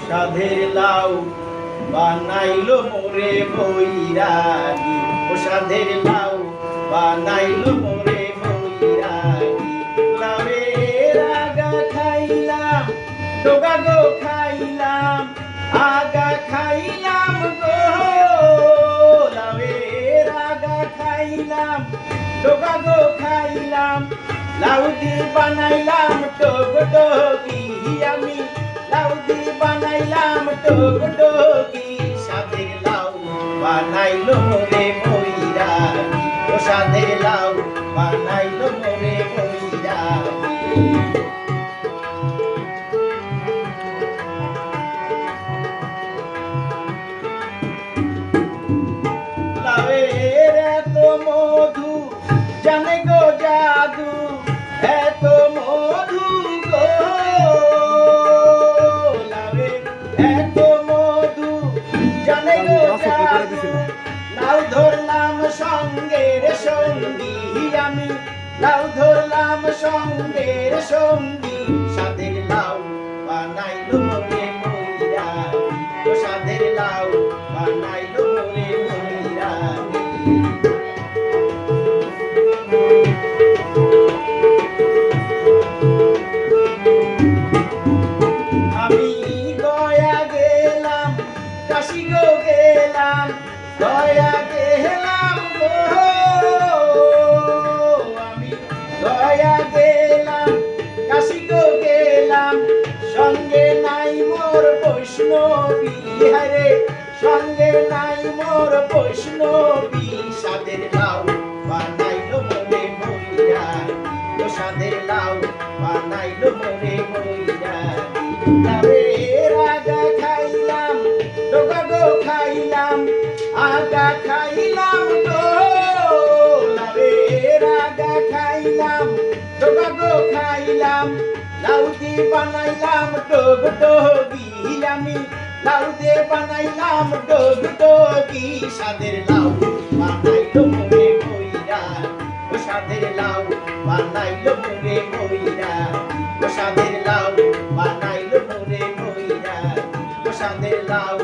সাধের লাউ বানাইলো মোরে বৈরাগী, ও সাধের লাউ বানাইলো মোরে বৈরাগী। লাউয়ের আগা খাইলাম, ডোগা গো খাইলাম, আগা খাইলাম গো। লাউয়ের আগা খাইলাম, ডোগা গো খাইলাম, লাউ দিয়ে বানাইলাম টগডগি। আমি লাউ দিয়ে বানাইলাম টগডগি। সাধের লাউ বানাইলো মোরে বৈরাগী, ও সাধের লাউ বানাইলো মোরে বৈরাগী। লাউয়ের এত মধু জানে গো জাদু, এত মধু গো। লাউয়ের এত মধু জানে গো জাদু, লাউ ধরলাম সঙ্গের সঙ্গী। আমি লাউ ধরলাম সঙ্গের সঙ্গী। সাধের লাউ বানাইলো মোরে বৈরাগী, ও সাধের লাউ বানাইলো মোরে বৈরাগী। আমি গয়া গেলাম, কাশি গো গেলাম, গয়া গেলাম গো। আমি গয়া গেলাম, কাশি গো গেলাম, সঙ্গে নাই মোর বৈষ্ণবী। হারে সঙ্গে নাই মোর বৈষ্ণবী। সাধের লাউ বানাইলো মোরে বৈরাগী, ও সাধের লাউ বানাইলো মোরে বৈরাগী। লাউয়ের আগা খাইলাম, ডোগা গো খাইলাম, আগা খাইলাম গো। লাউয়ের আগা খাইলাম, ডোগা গো খাইলাম, লাউ দিয়ে বানাইলাম টগডগি। আমি লাউ দিয়ে বানাইলাম টগডগি। সাধের লাউ বানাইলো মোরে বৈরাগী, ও সাধের লাউ বানাইলো মোরে বৈরাগী, ও সাধের লাউ বানাইলো মোরে বৈরাগী, ও সাধের লাউ।